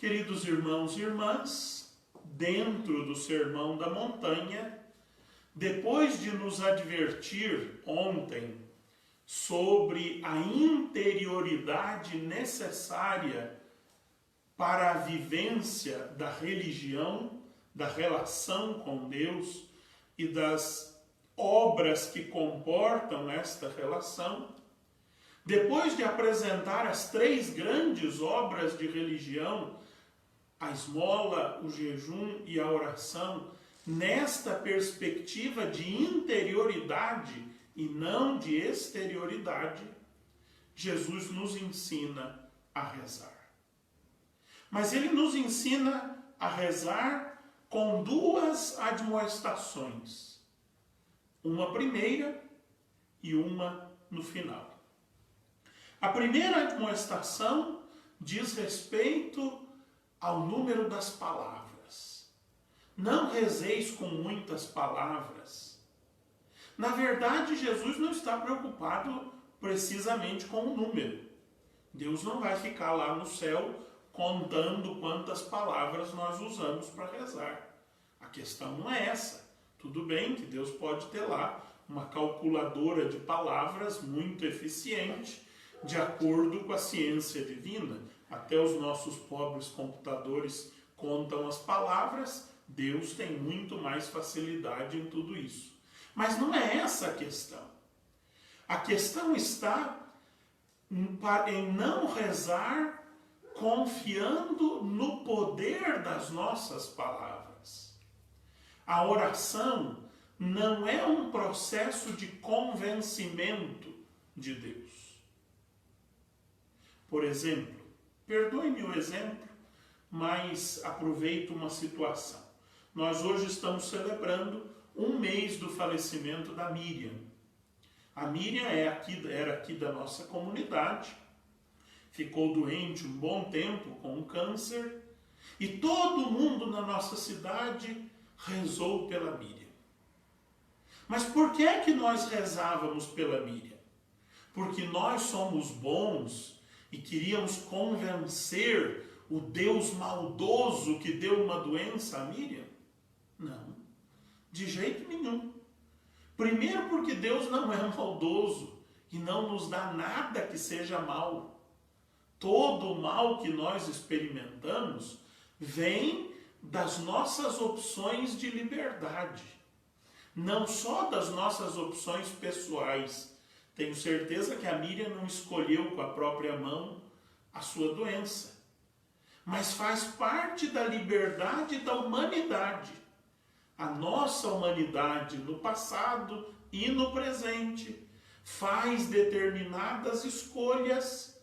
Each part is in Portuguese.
Queridos irmãos e irmãs, dentro do Sermão da Montanha, depois de nos advertir ontem sobre a interioridade necessária para a vivência da religião, da relação com Deus e das obras que comportam esta relação, depois de apresentar as três grandes obras de religião, a esmola, o jejum e a oração, nesta perspectiva de interioridade e não de exterioridade, Jesus nos ensina a rezar. Mas ele nos ensina a rezar com duas admoestações. Uma primeira e uma no final. A primeira admoestação diz respeito ao número das palavras. Não rezeis com muitas palavras. Na verdade, Jesus não está preocupado precisamente com o número. Deus não vai ficar lá no céu contando quantas palavras nós usamos para rezar. A questão não é essa. Tudo bem que Deus pode ter lá uma calculadora de palavras muito eficiente, de acordo com a ciência divina. Até os nossos pobres computadores contam as palavras, Deus tem muito mais facilidade em tudo isso. Mas não é essa a questão. A questão está em não rezar confiando no poder das nossas palavras. A oração não é um processo de convencimento de Deus. Por exemplo, perdoe-me o exemplo, mas aproveito uma situação. Nós hoje estamos celebrando um mês do falecimento da Miriam. A Miriam era aqui da nossa comunidade, ficou doente um bom tempo com um câncer, e todo mundo na nossa cidade rezou pela Miriam. Mas por que é que nós rezávamos pela Miriam? Porque nós somos bons e queríamos convencer o Deus maldoso que deu uma doença a Miriam? Não, de jeito nenhum. Primeiro porque Deus não é maldoso e não nos dá nada que seja mal. Todo o mal que nós experimentamos vem das nossas opções de liberdade. Não só das nossas opções pessoais. Tenho certeza que a Miriam não escolheu com a própria mão a sua doença. Mas faz parte da liberdade da humanidade. A nossa humanidade no passado e no presente faz determinadas escolhas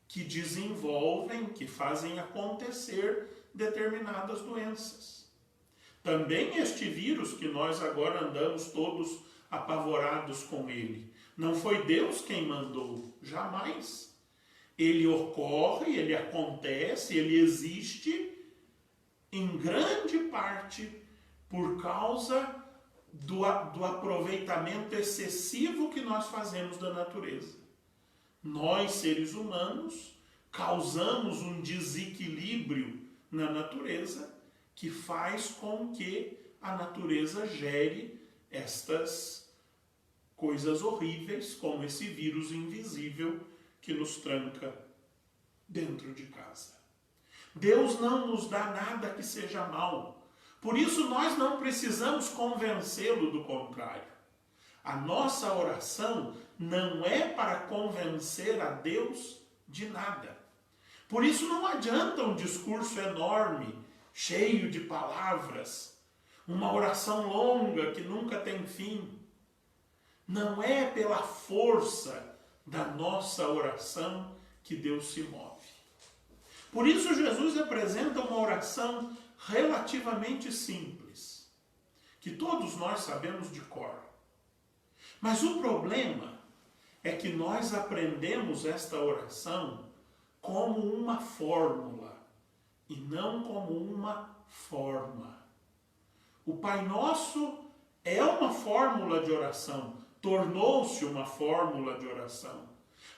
que desenvolvem, que fazem acontecer determinadas doenças. Também este vírus que nós agora andamos todos apavorados com ele, não foi Deus quem mandou, jamais. Ele ocorre, ele acontece, ele existe em grande parte por causa do aproveitamento excessivo que nós fazemos da natureza. Nós, seres humanos, causamos um desequilíbrio na natureza que faz com que a natureza gere estas coisas horríveis, como esse vírus invisível que nos tranca dentro de casa. Deus não nos dá nada que seja mal. Por isso nós não precisamos convencê-lo do contrário. A nossa oração não é para convencer a Deus de nada. Por isso não adianta um discurso enorme, cheio de palavras, uma oração longa que nunca tem fim. Não é pela força da nossa oração que Deus se move. Por isso Jesus apresenta uma oração relativamente simples, que todos nós sabemos de cor. Mas o problema é que nós aprendemos esta oração como uma fórmula e não como uma forma. O Pai Nosso é uma fórmula de oração, tornou-se uma fórmula de oração.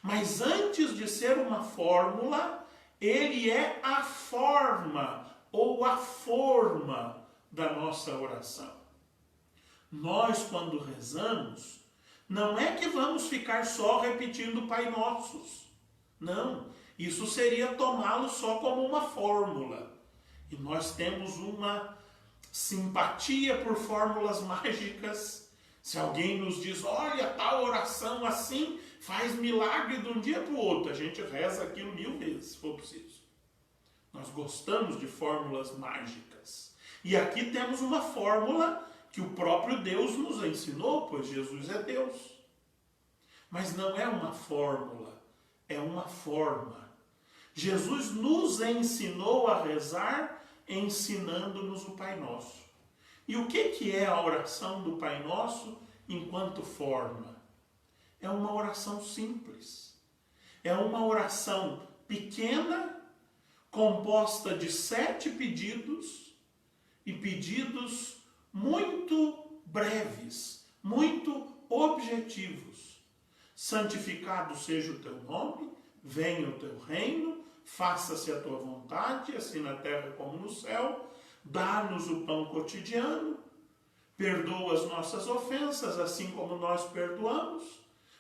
Mas antes de ser uma fórmula, Ele é a forma ou a forma da nossa oração. Nós, quando rezamos, não é que vamos ficar só repetindo Pai Nossos. Não, isso seria tomá-lo só como uma fórmula. E nós temos uma simpatia por fórmulas mágicas. Se alguém nos diz, olha, tal oração assim faz milagre de um dia para o outro, a gente reza aquilo 1000 vezes, se for preciso. Nós gostamos de fórmulas mágicas. E aqui temos uma fórmula que o próprio Deus nos ensinou, pois Jesus é Deus. Mas não é uma fórmula, é uma forma. Jesus nos ensinou a rezar, ensinando-nos o Pai Nosso. E o que é a oração do Pai Nosso enquanto forma? É uma oração simples. É uma oração pequena, composta de 7 pedidos, e pedidos muito breves, muito objetivos. Santificado seja o teu nome, venha o teu reino, faça-se a tua vontade, assim na terra como no céu, dá-nos o pão cotidiano, perdoa as nossas ofensas, assim como nós perdoamos,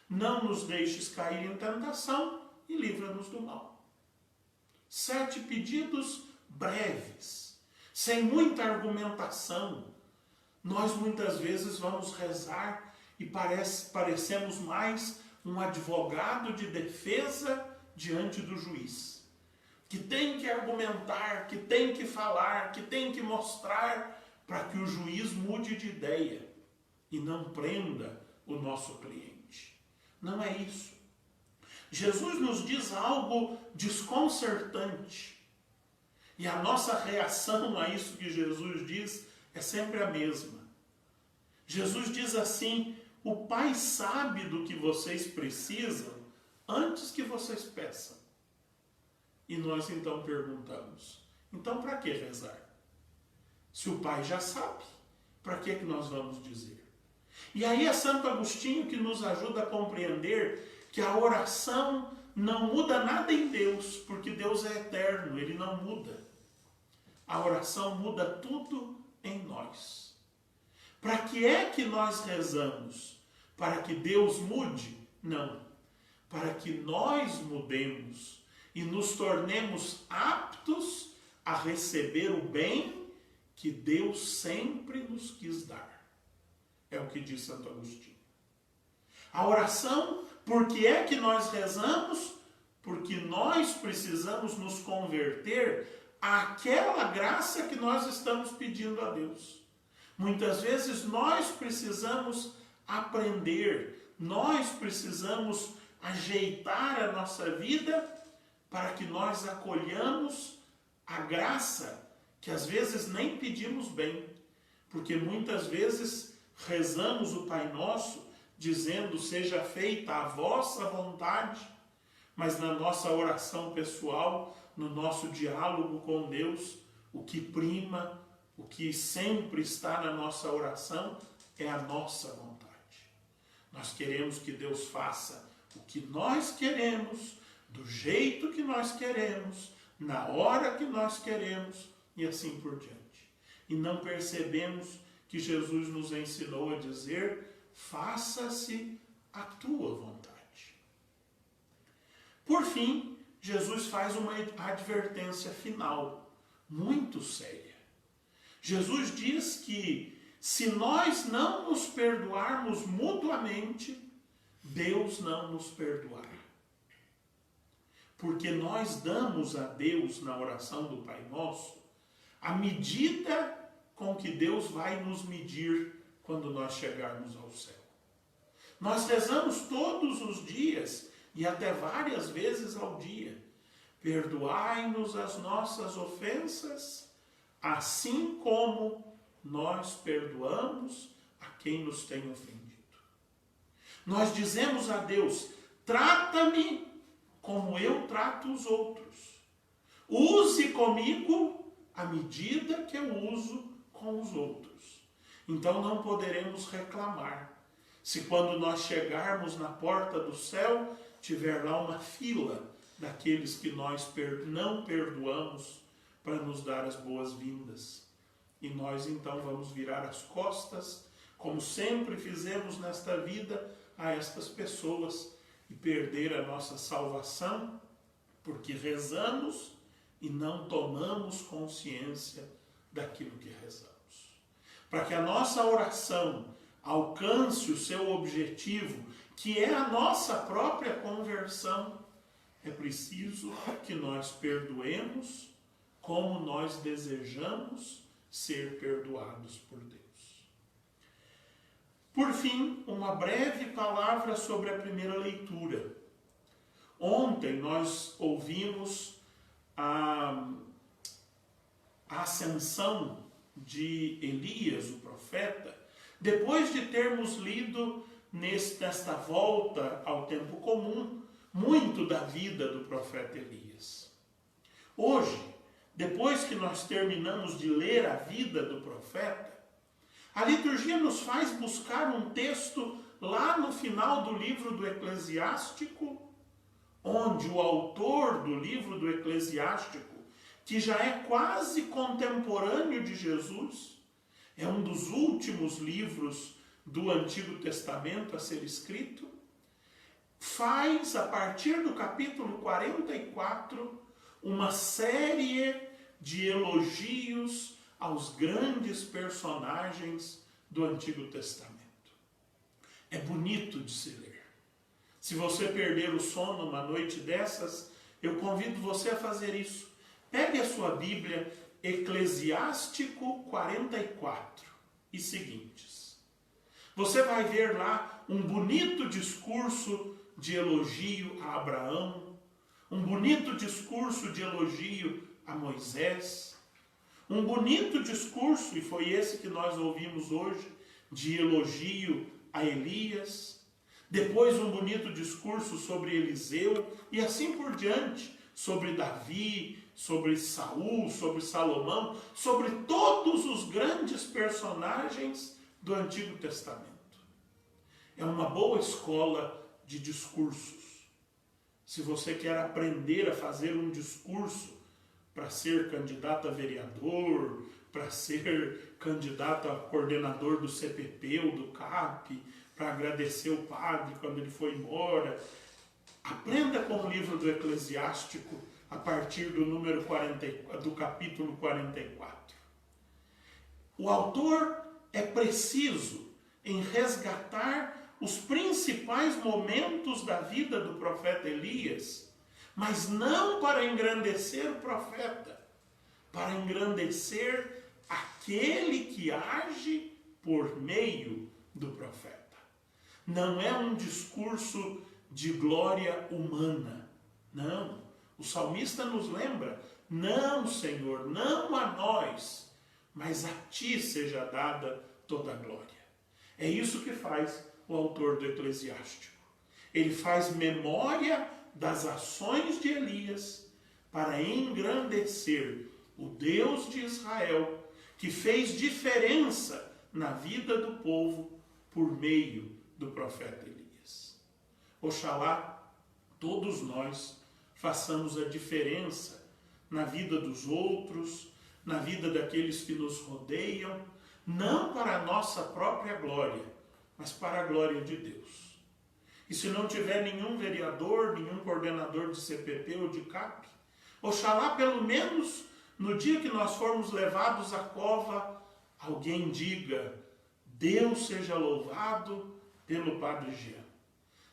não nos deixes cair em tentação e livra-nos do mal. 7 pedidos breves, sem muita argumentação. Nós muitas vezes vamos rezar e parecemos mais um advogado de defesa diante do juiz, que tem que argumentar, que tem que falar, que tem que mostrar para que o juiz mude de ideia e não prenda o nosso cliente. Não é isso. Jesus nos diz algo desconcertante. E a nossa reação a isso que Jesus diz é sempre a mesma. Jesus diz assim: o Pai sabe do que vocês precisam antes que vocês peçam. E nós então perguntamos, então para que rezar? Se o Pai já sabe, para que nós vamos dizer? E aí é Santo Agostinho que nos ajuda a compreender que a oração não muda nada em Deus, porque Deus é eterno, Ele não muda. A oração muda tudo em nós. Para que é que nós rezamos? Para que Deus mude? Não. Para que nós mudemos e nos tornemos aptos a receber o bem que Deus sempre nos quis dar. É o que diz Santo Agostinho. A oração, por que é que nós rezamos? Porque nós precisamos nos converter àquela graça que nós estamos pedindo a Deus. Muitas vezes nós precisamos aprender, nós precisamos ajeitar a nossa vida para que nós acolhamos a graça que às vezes nem pedimos bem, porque muitas vezes rezamos o Pai Nosso dizendo seja feita a vossa vontade, mas na nossa oração pessoal, no nosso diálogo com Deus, o que prima, o que sempre está na nossa oração é a nossa vontade. Nós queremos que Deus faça o que nós queremos, do jeito que nós queremos, na hora que nós queremos e assim por diante. E não percebemos que Jesus nos ensinou a dizer: faça-se a tua vontade. Por fim, Jesus faz uma advertência final, muito séria. Jesus diz que se nós não nos perdoarmos mutuamente, Deus não nos perdoará. Porque nós damos a Deus, na oração do Pai Nosso, a medida com que Deus vai nos medir quando nós chegarmos ao céu. Nós rezamos todos os dias, e até várias vezes ao dia: perdoai-nos as nossas ofensas, assim como nós perdoamos a quem nos tem ofendido. Nós dizemos a Deus: trata-me como eu trato os outros. Use comigo a medida que eu uso com os outros. Então não poderemos reclamar se quando nós chegarmos na porta do céu, tiver lá uma fila daqueles que nós não perdoamos para nos dar as boas-vindas. E nós então vamos virar as costas, como sempre fizemos nesta vida, a estas pessoas e perder a nossa salvação, porque rezamos e não tomamos consciência daquilo que rezamos. Para que a nossa oração alcance o seu objetivo, que é a nossa própria conversão, é preciso que nós perdoemos como nós desejamos ser perdoados por Deus. Por fim, uma breve palavra sobre a primeira leitura. Ontem nós ouvimos a ascensão de Elias, o profeta, depois de termos lido nesta volta ao tempo comum, muito da vida do profeta Elias. Hoje, depois que nós terminamos de ler a vida do profeta, a liturgia nos faz buscar um texto lá no final do livro do Eclesiástico, onde o autor do livro do Eclesiástico, que já é quase contemporâneo de Jesus, é um dos últimos livros do Antigo Testamento a ser escrito, faz, a partir do capítulo 44, uma série de elogios aos grandes personagens do Antigo Testamento. É bonito de se ler. Se você perder o sono uma noite dessas, eu convido você a fazer isso. Pegue a sua Bíblia, Eclesiástico 44 e seguintes. Você vai ver lá um bonito discurso de elogio a Abraão, um bonito discurso de elogio a Moisés, um bonito discurso, e foi esse que nós ouvimos hoje, de elogio a Elias, depois um bonito discurso sobre Eliseu, e assim por diante, sobre Davi, sobre Saul, sobre Salomão, sobre todos os grandes personagens do Antigo Testamento. É uma boa escola de discursos. Se você quer aprender a fazer um discurso para ser candidato a vereador, para ser candidato a coordenador do CPP ou do CAP, para agradecer o padre quando ele foi embora, aprenda com o livro do Eclesiástico a partir do capítulo 44. O autor é preciso em resgatar os principais momentos da vida do profeta Elias, mas não para engrandecer o profeta, para engrandecer aquele que age por meio do profeta. Não é um discurso de glória humana, não. O salmista nos lembra, não, Senhor, não a nós, mas a ti seja dada toda a glória. É isso que faz o autor do Eclesiástico. Ele faz memória das ações de Elias para engrandecer o Deus de Israel, que fez diferença na vida do povo por meio do profeta Elias. Oxalá todos nós façamos a diferença na vida dos outros, na vida daqueles que nos rodeiam, não para a nossa própria glória, mas para a glória de Deus. E se não tiver nenhum vereador, nenhum coordenador de CPP ou de CAP, oxalá pelo menos no dia que nós formos levados à cova, alguém diga: Deus seja louvado pelo Padre Jean.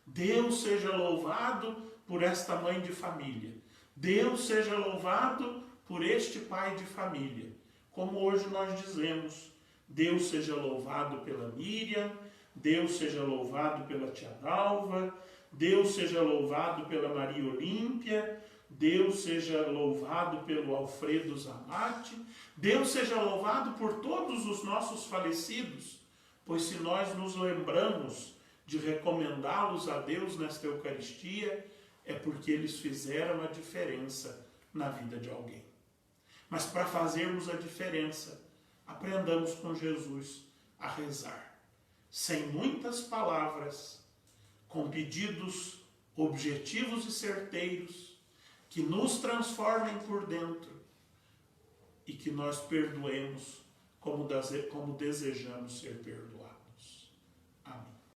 Deus seja louvado por esta mãe de família. Deus seja louvado por este pai de família. Como hoje nós dizemos, Deus seja louvado pela Miriam, Deus seja louvado pela tia Dalva, Deus seja louvado pela Maria Olímpia, Deus seja louvado pelo Alfredo Zamate, Deus seja louvado por todos os nossos falecidos, pois se nós nos lembramos de recomendá-los a Deus nesta Eucaristia, é porque eles fizeram a diferença na vida de alguém. Mas para fazermos a diferença, aprendamos com Jesus a rezar, sem muitas palavras, com pedidos objetivos e certeiros, que nos transformem por dentro e que nós perdoemos como desejamos ser perdoados.